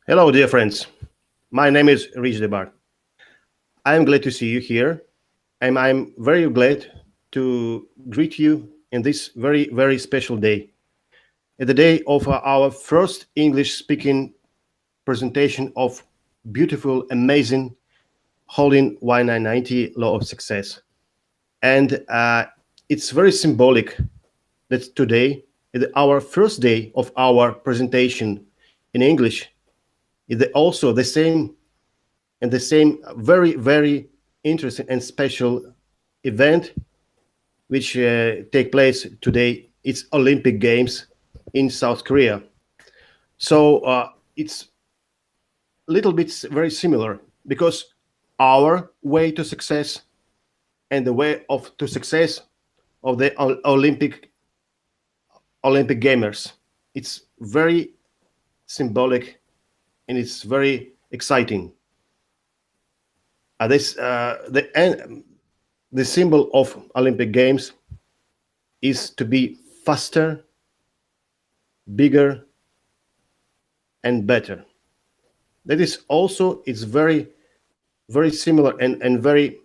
Hello, dear friends. My name is Rich Debar. I am glad to see you here, and I'm very glad to greet you in this very, very special day, the day of our first English-speaking presentation of beautiful, amazing Holding Y990 Law of Success. And it's very symbolic that today, our first day of our presentation in English, is also the same very, very interesting and special event which take place today. It's Olympic Games in South Korea. So it's a little bit very similar because our way to success and the way of to success of the Olympic gamers, it's very symbolic and it's very exciting. The symbol of Olympic Games is to be faster, bigger, and better. That is also, it's very, very similar and very,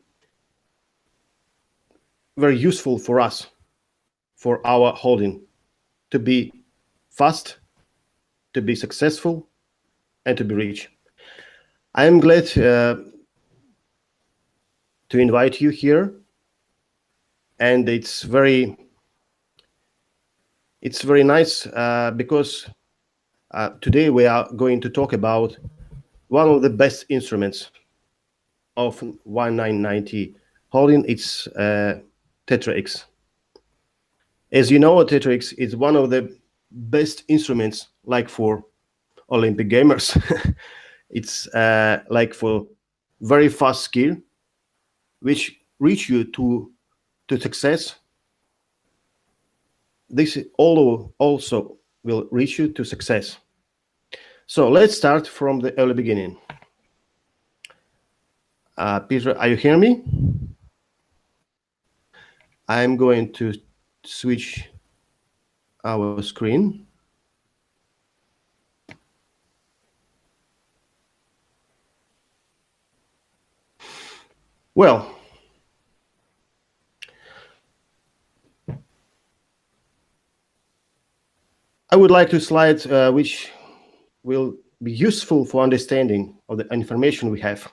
very useful for us, for our holding, to be fast, to be successful, and to be rich. I am glad to invite you here, and it's very nice because today we are going to talk about one of the best instruments of Y990 holding. It's TetraX. As you know, TetraX is one of the best instruments, like for Olympic gamers. It's like for very fast skill, which reach you to success. This also will reach you to success. So let's start from the early beginning. Peter, are you hearing me? I'm going to switch our screen. Well, I would like to slide which will be useful for understanding of the information we have.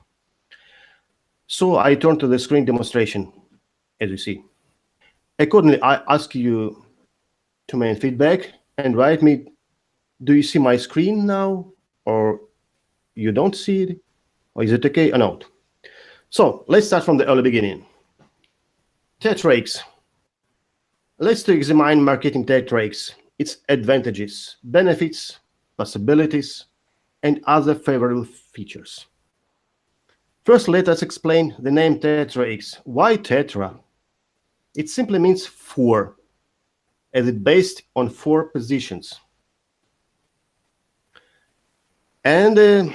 So I turn to the screen demonstration, as you see. Accordingly, I ask you to make feedback and write me, do you see my screen now, or you don't see it, or is it okay or not? So let's start from the early beginning. TetraX. Let's examine marketing TetraX, its advantages, benefits, possibilities, and other favorable features. First, let us explain the name TetraX. Why Tetra? It simply means four, as it's based on 4 positions. And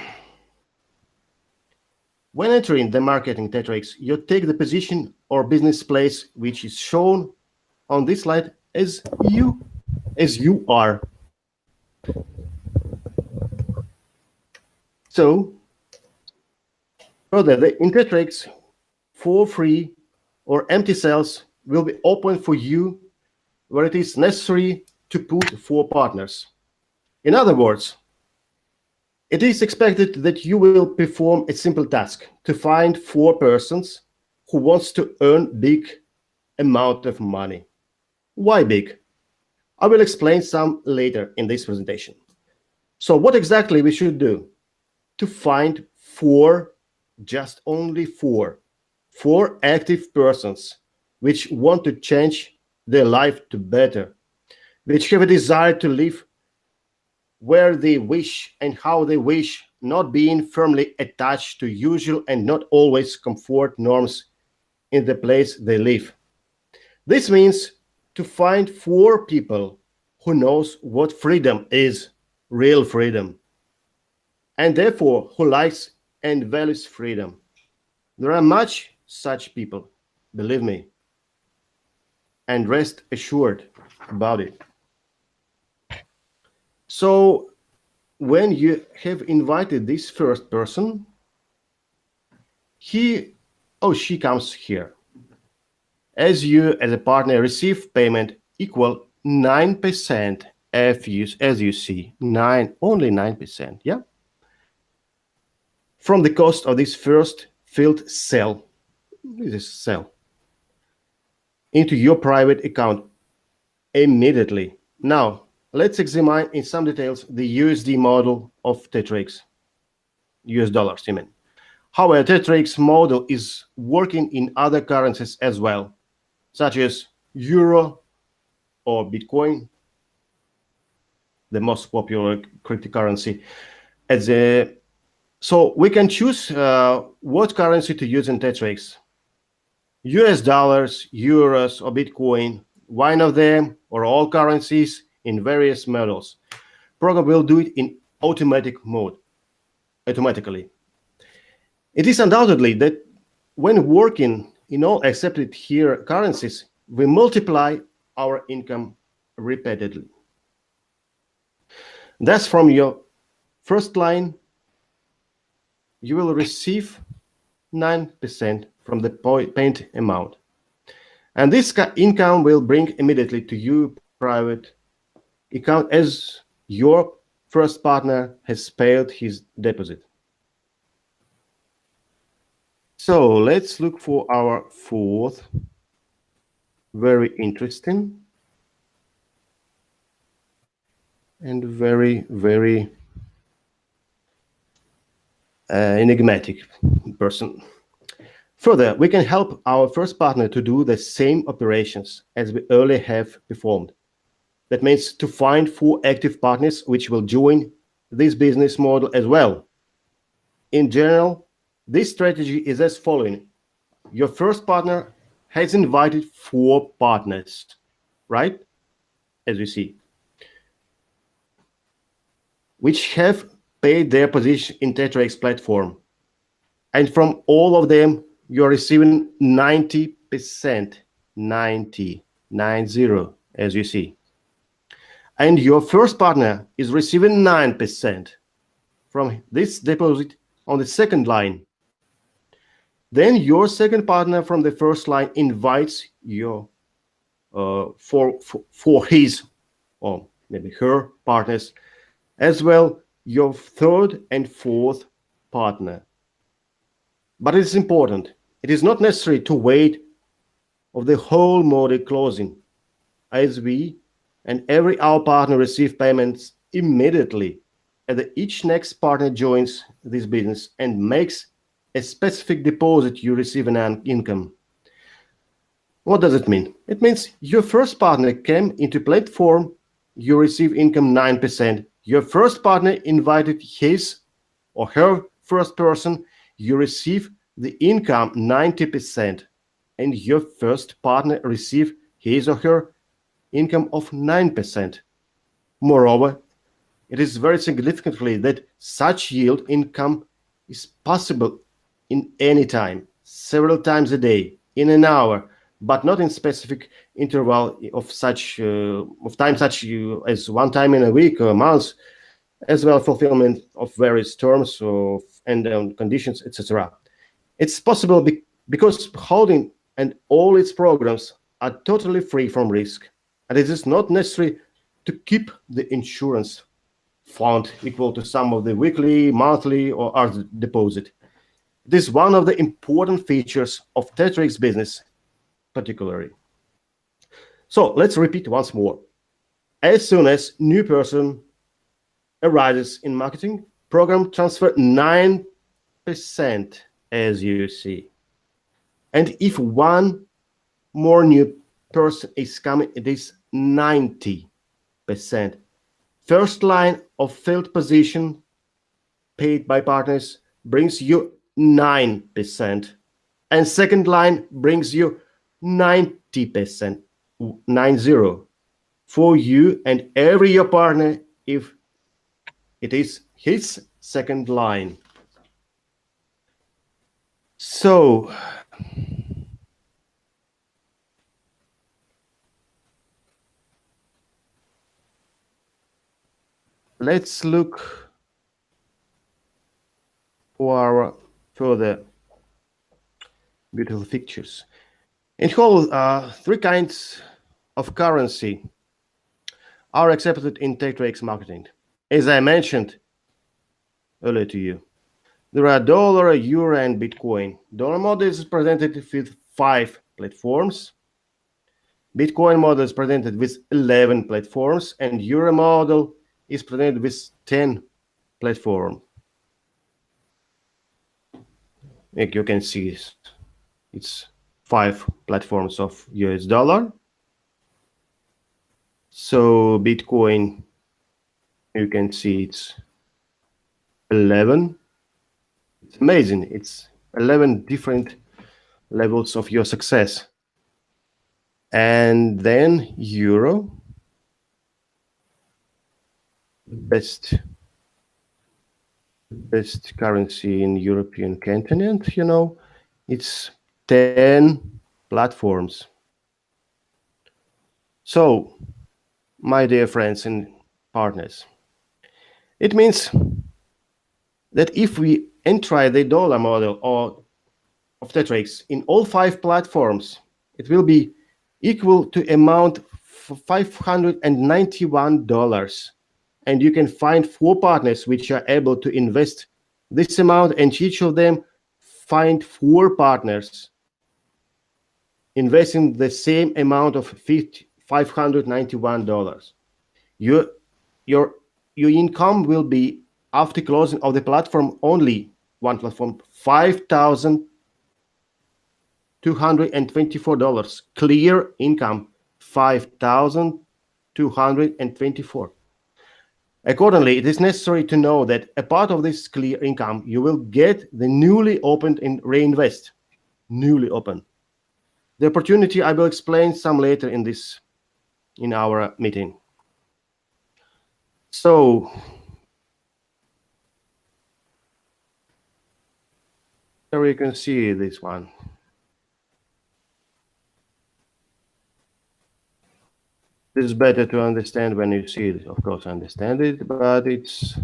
when entering the marketing TetraX, you take the position or business place which is shown on this slide as you are. So further, in TetraX, 4 free or empty cells will be open for you where it is necessary to put 4 partners. In other words, it is expected that you will perform a simple task to find 4 persons who wants to earn big amount of money. Why big? I will explain some later in this presentation. So what exactly we should do? To find 4, just only 4 active persons which want to change their life to better, which have a desire to live where they wish and how they wish, not being firmly attached to usual and not always comfort norms in the place they live. This means to find 4 people who knows what freedom is, real freedom, and therefore who likes and values freedom. There are much such people, believe me, and rest assured about it. So when you have invited this first person, he or she comes here. As you, as a partner, receive payment equal 9%, as you see, only 9%, yeah? From the cost of this first filled cell, this is cell, into your private account immediately. Now, let's examine in some details the USD model of TetraX, US dollars, I mean. However, TetraX model is working in other currencies as well, such as Euro or Bitcoin, the most popular cryptocurrency. So we can choose what currency to use in TetraX. US dollars, euros, or Bitcoin, one of them, or all currencies in various models. Program will do it in automatic mode, automatically. It is undoubtedly that when working in all accepted here currencies, we multiply our income repeatedly. Thus, from your first line, you will receive 9% from the paid amount. And this income will bring immediately to your private account as your first partner has paid his deposit. So let's look for our fourth, very interesting and very, very enigmatic person. Further, we can help our first partner to do the same operations as we earlier have performed. That means to find 4 active partners which will join this business model as well. In general, this strategy is as following. Your first partner has invited 4 partners, right? As you see, which have paid their position in TetraX platform. And from all of them, you're receiving 90%, 90, as you see. And your first partner is receiving 9% from this deposit on the second line. Then your second partner from the first line invites you for his or maybe her partners, as well your third and fourth partner. But it is important. It is not necessary to wait of the whole model closing, as we and every our partner receive payments immediately as each next partner joins this business and makes a specific deposit. You receive an income. What does it mean? It means your first partner came into platform, you receive income 9%. Your first partner invited his or her first person, you receive the income 90%, and your first partner receive his or her income of 9%. Moreover, it is very significantly that such yield income is possible in any time, several times a day, in an hour, but not in specific interval of such of time, such as one time in a week or a month, as well fulfillment of various terms of and conditions, etc. It's possible because holding and all its programs are totally free from risk, and it is not necessary to keep the insurance fund equal to some of the weekly, monthly, or other deposit. It is one of the important features of TetraX business, particularly. So let's repeat once more. As soon as new person arises in marketing, program transfer 9%, as you see. And if one more new person is coming, it is 90%. First line of filled position paid by partners brings you 9%. And second line brings you 90%, 90, for you and every your partner if it is his second line. So let's look for our further beautiful pictures. In whole, three kinds of currency are accepted in TetraX marketing. As I mentioned earlier to you, there are dollar, euro, and Bitcoin. Dollar model is presented with 5 platforms. Bitcoin model is presented with 11 platforms, and euro model is presented with 10 platforms. Like you can see, it's 5 platforms of US dollar. So Bitcoin, you can see it's 11. It's amazing. It's 11 different levels of your success. And then euro, best currency in European continent, you know, it's 10 platforms. So, my dear friends and partners, it means that if we enter the dollar model or of TetraX in all 5 platforms, it will be equal to amount for $591. And you can find 4 partners which are able to invest this amount, and each of them find 4 partners investing the same amount of $591. Your income will be, after closing of the platform, only one platform, $5,224. Clear income, $5,224. Accordingly, it is necessary to know that a part of this clear income you will get the newly opened and reinvest. Newly opened. The opportunity I will explain some later in our meeting. So here you can see this one. This is better to understand when you see it. Of course, I understand it, but it's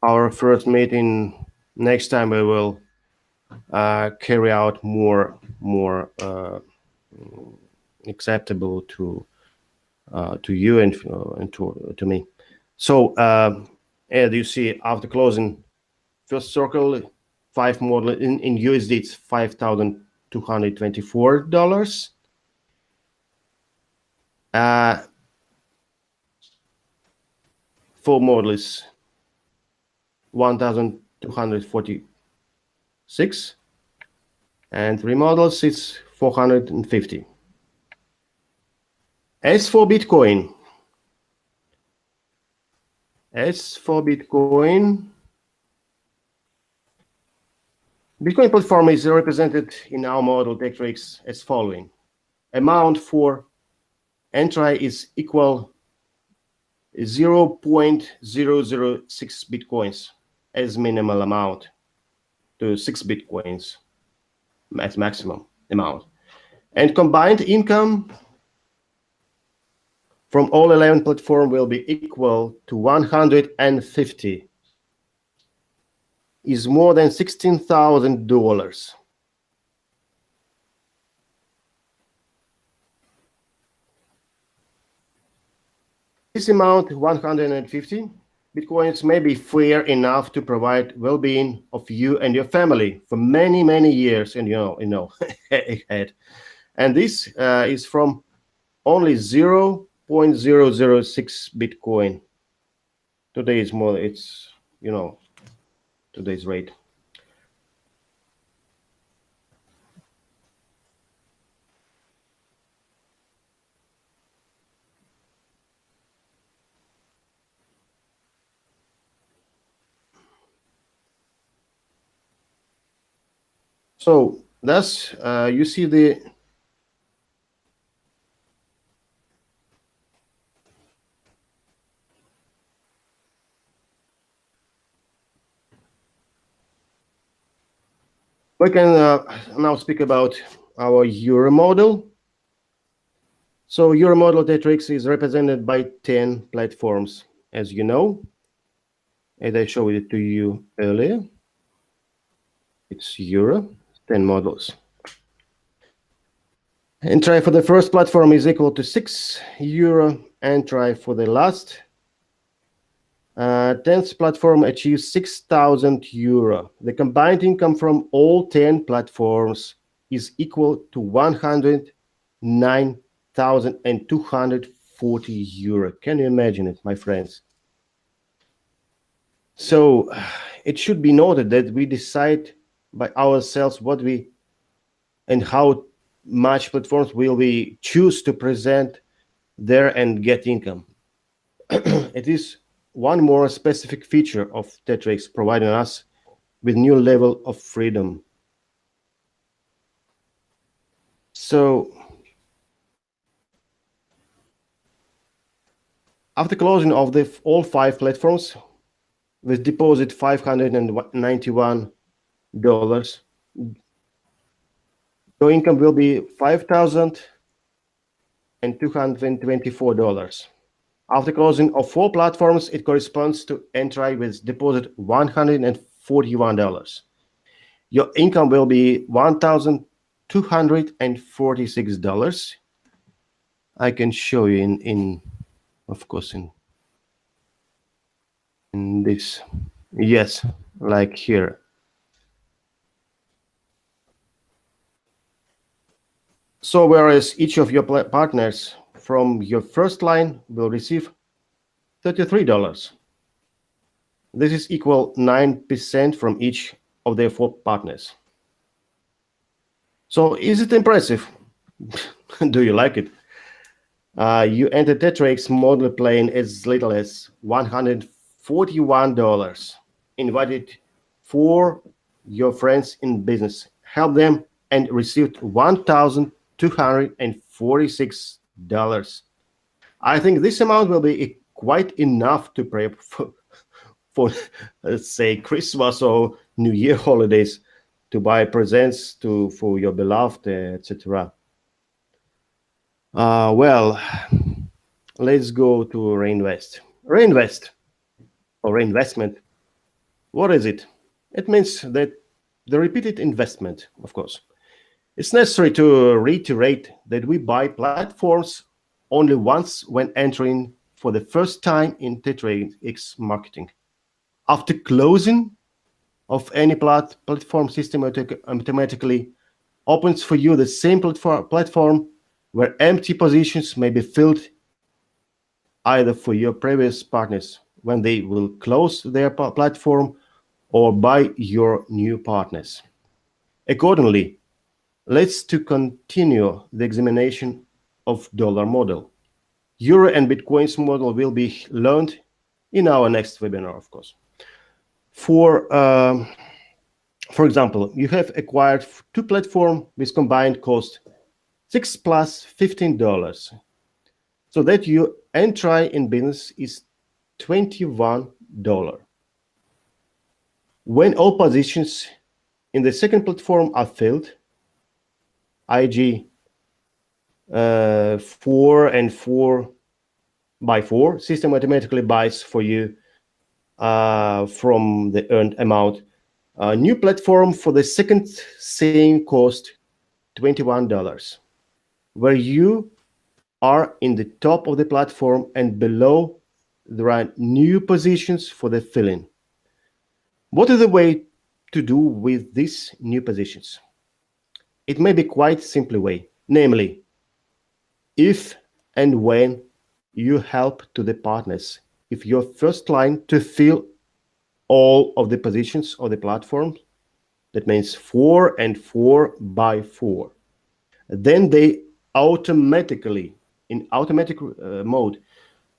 our first meeting. Next time we will carry out more acceptable to you and to me. So as you see, after closing first circle, 5 model in USD, it's $5,224. 4 model is 1,246, and 3 models it's 450. As for Bitcoin, Bitcoin platform is represented in our model TetraX as following: amount for entry is equal 0.006 Bitcoins as minimal amount to 6 Bitcoins as maximum amount. And combined income from all 11 platforms will be equal to 150. Is more than $16,000. This amount, 150 Bitcoins, may be fair enough to provide well-being of you and your family for many, many years, and ahead. And this is from only 0.006 Bitcoin. Today is more, it's, today's rate. So thus, you see the we can now speak about our euro model. So euro model TetraX is represented by 10 platforms, as you know, as I showed it to you earlier. It's euro, 10 models. Entry for the first platform is equal to €6. Entry for the last 10th platform achieves €6,000. The combined income from all 10 platforms is equal to €109,240. Can you imagine it, my friends? So it should be noted that we decide by ourselves what we and how much platforms will we choose to present there and get income. It is one more specific feature of TetraX, providing us with new level of freedom. So after closing of all 5 platforms with deposit $591, your income will be $5,224. After closing of 4 platforms, it corresponds to entry with deposit $141. Your income will be $1,246. I can show you in of course in this. Yes, like here. So whereas each of your partners from your first line will receive $33. This is equal 9% from each of their 4 partners. So is it impressive? Do you like it? You enter TetraX model plane as little as $141. Invited 4 your friends in business, help them, and received $1,246. I think this amount will be quite enough to prep for let's say Christmas or New Year holidays, to buy presents for your beloved, etc. Well, let's go to reinvest. Reinvest or reinvestment. What is it? It means that the repeated investment, of course. It's necessary to reiterate that we buy platforms only once when entering for the first time in TetraX marketing. After closing of any platform, system automatically opens for you the same platform where empty positions may be filled either for your previous partners when they will close their platform or by your new partners. Accordingly, let's to continue the examination of dollar model. Euro and Bitcoin's model will be learned in our next webinar, of course. For example, you have acquired 2 platforms with combined cost $6 plus $15, so that your entry in business is $21. When all positions in the second platform are filled, i.e. 4 and 4 by 4, system automatically buys for you from the earned amount a new platform for the second same cost $21, where you are in the top of the platform and below there are new positions for the filling. What is the way to do with these new positions? It may be quite simple way, namely, if and when you help to the partners, if your first line to fill all of the positions of the platform, that means 4 and 4 by 4, then they automatically, in automatic mode,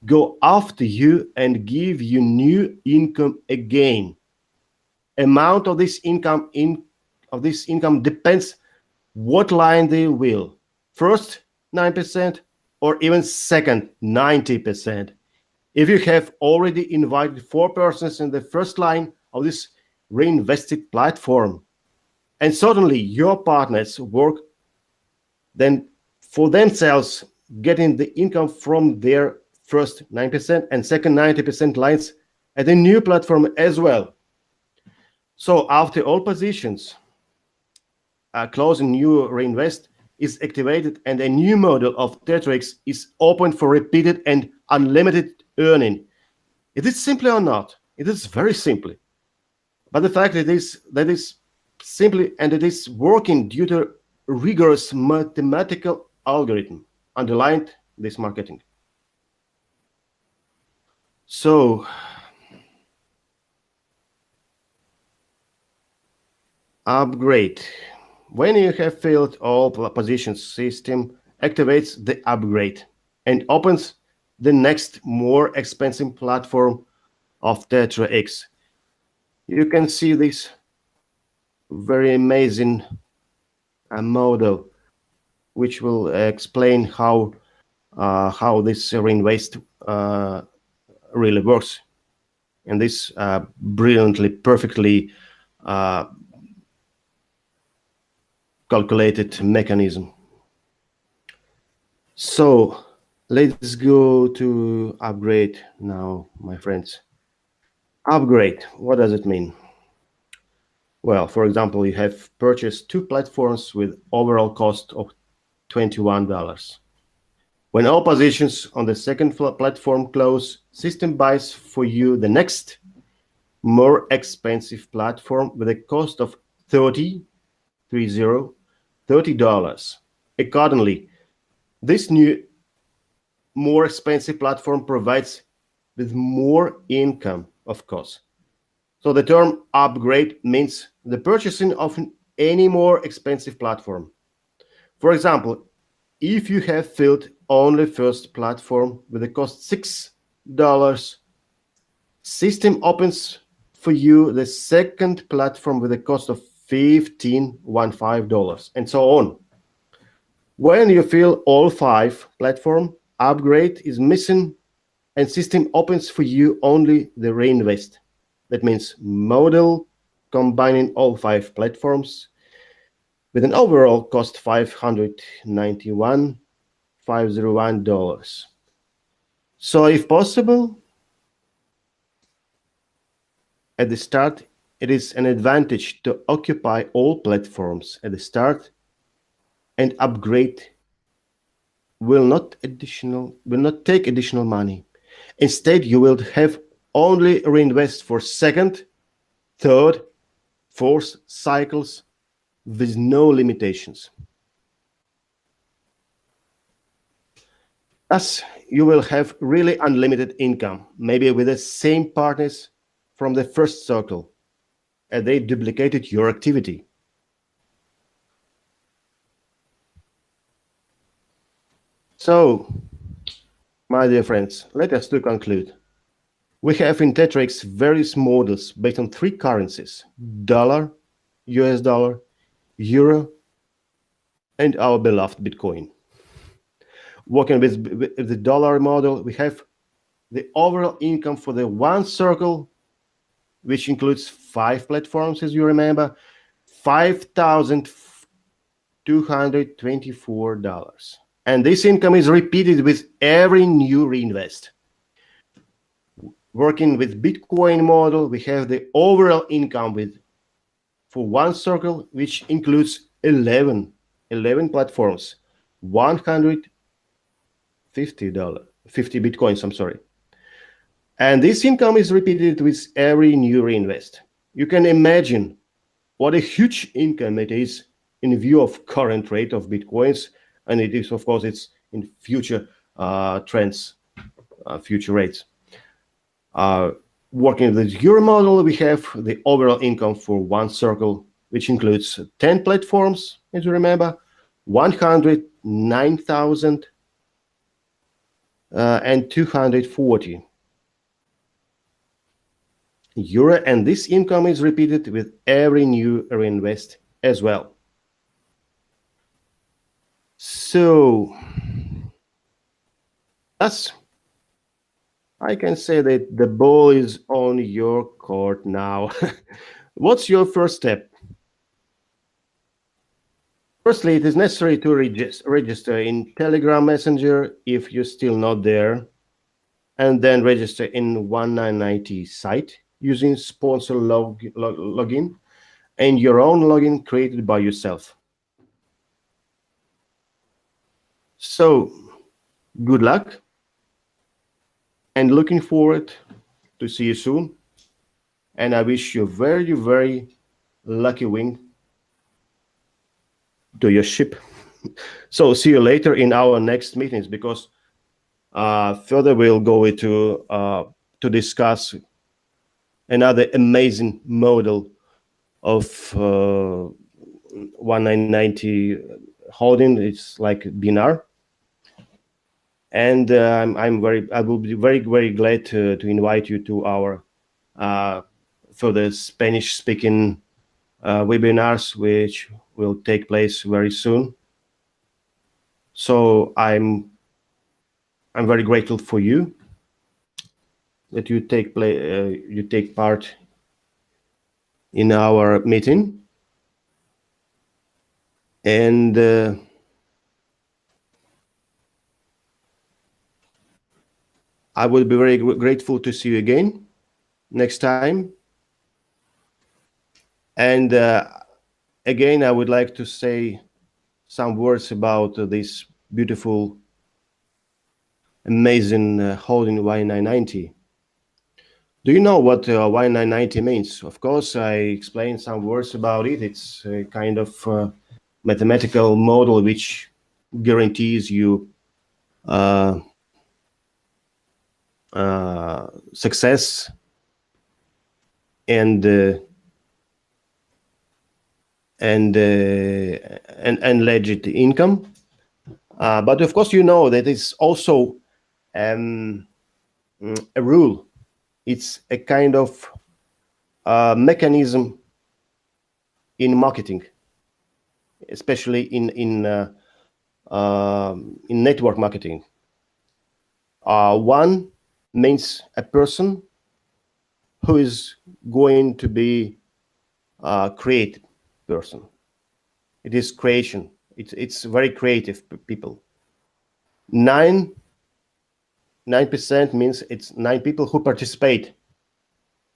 go after you and give you new income again. Amount of this income depends what line they will. First 9% or even second 90%. If you have already invited 4 persons in the first line of this reinvested platform, and suddenly your partners work then for themselves, getting the income from their first 9% and second 90% lines at a new platform as well. So after all positions closing new reinvest is activated and a new model of TetraX is open for repeated and unlimited earning. It is simply or not? It is very simply. But the fact that is simply, and it is working due to rigorous mathematical algorithm underlined this marketing. So upgrade. When you have filled all positions, system activates the upgrade and opens the next more expensive platform of TetraX. You can see this very amazing model, which will explain how this reinvest really works, and this brilliantly, perfectly calculated mechanism. So let's go to upgrade now, my friends. Upgrade, what does it mean? Well, for example, you have purchased 2 platforms with overall cost of $21. When all positions on the second platform close, system buys for you the next more expensive platform with a cost of $30. Accordingly, this new more expensive platform provides with more income, of course. So the term upgrade means the purchasing of any more expensive platform. For example, if you have filled only first platform with a cost $6, system opens for you the second platform with a cost of $15, and so on. When you fill all 5 platform, upgrade is missing, and system opens for you only the reinvest. That means model combining all 5 platforms with an overall cost $591. So if possible, at the start, it is an advantage to occupy all platforms at the start, and upgrade will not take additional money. Instead, you will have only reinvest for second, third, fourth cycles with no limitations. Thus, you will have really unlimited income, maybe with the same partners from the first circle, and they duplicated your activity. So, my dear friends, let us to conclude. We have in TetraX various models based on 3 currencies: dollar, US dollar, euro, and our beloved Bitcoin. Working with the dollar model, we have the overall income for the one circle, which includes 5 platforms, as you remember, $5,224. And this income is repeated with every new reinvest. Working with Bitcoin model, we have the overall income for one circle, which includes 11 platforms, $150, 50 Bitcoins, I'm sorry. And this income is repeated with every new reinvest. You can imagine what a huge income it is in view of current rate of Bitcoins, and it is, of course, it's in future trends, future rates. Working with the Euro model, we have the overall income for one circle, which includes 10 platforms, as you remember, 109,000 and 240 euro, and this income is repeated with every new reinvest as well. So, thus, I can say that the ball is on your court now. What's your first step? Firstly, it is necessary to register in Telegram Messenger if you're still not there, and then register in 1990 site using sponsor login and your own login created by yourself. So good luck, and looking forward to see you soon. And I wish you a very, very lucky wing to your ship. So see you later in our next meetings, because further we'll go into to discuss another amazing model of 1990 holding. It's like binar, and I will be very, very glad to invite you to our further Spanish speaking webinars, which will take place very soon. So I'm very grateful for you that you take part in our meeting, and I will be very grateful to see you again next time. And again, I would like to say some words about this beautiful, amazing holding Y990. Do you know what Y990 means? Of course, I explained some words about it. It's a kind of mathematical model which guarantees you success and legit income. But of course, you know that it's also a rule. It's a kind of mechanism in marketing, especially in network marketing. One means a person who is going to be a creative person. It is creation. It's very creative people. 9% means it's 9 people who participate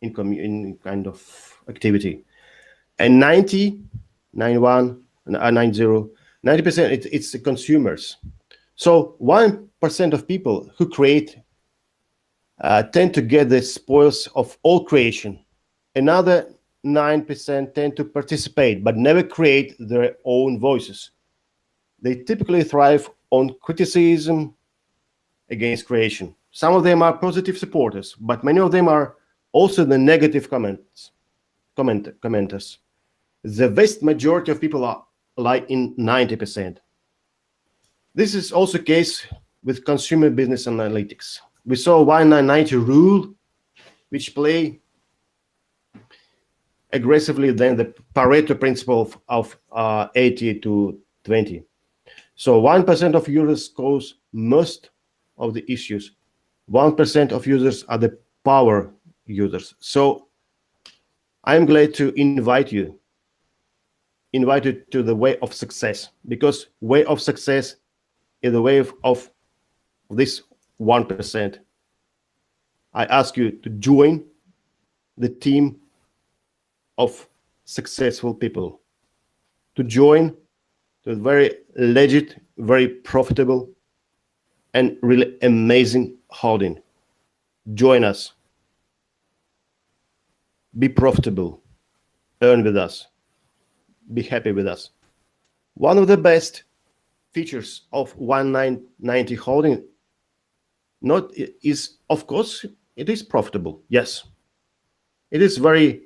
in kind of activity, and 90% it's the consumers. So 1% of people who create tend to get the spoils of all creation. Another 9% tend to participate but never create their own voices. They typically thrive on criticism against creation. Some of them are positive supporters, but many of them are also the negative commenters. The vast majority of people lie in 90%. This is also the case with consumer business analytics. We saw Y990 rule, which play aggressively than the Pareto principle of 80 to 20. So 1% of users cause most of the issues. 1% of users are the power users. So I'm glad to invite you to the way of success, because way of success is the way of this 1%. I ask you to join the team of successful people, to join the very legit, very profitable, and really amazing holding. Join us. Be profitable. Earn with us. Be happy with us. One of the best features of Y990 holding is, of course, it is profitable. Yes, it is very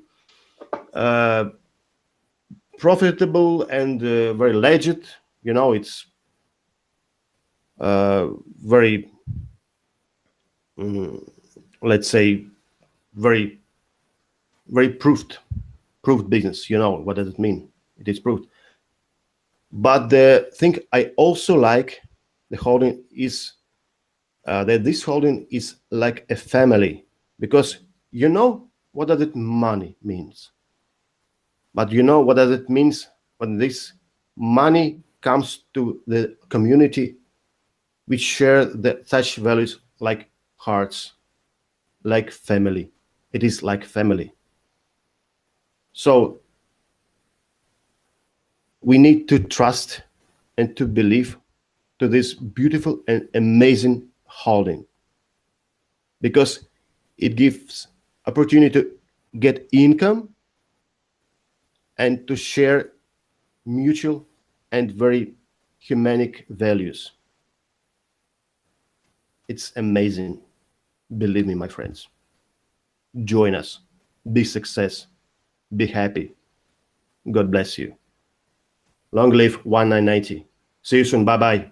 profitable and very legit. You know, it's very, let's say, very, very proved business. You know, what does it mean? It is proved. But the thing I also like the holding is that this holding is like a family, because you know what does it money means, but you know what does it means when this money comes to the community which share such values like hearts, like family. It is like family. So we need to trust and to believe to this beautiful and amazing holding, because it gives opportunity to get income and to share mutual and very humanic values. It's amazing. Believe me, my friends. Join us. Be success. Be happy. God bless you. Long live 1990. See you soon. Bye-bye.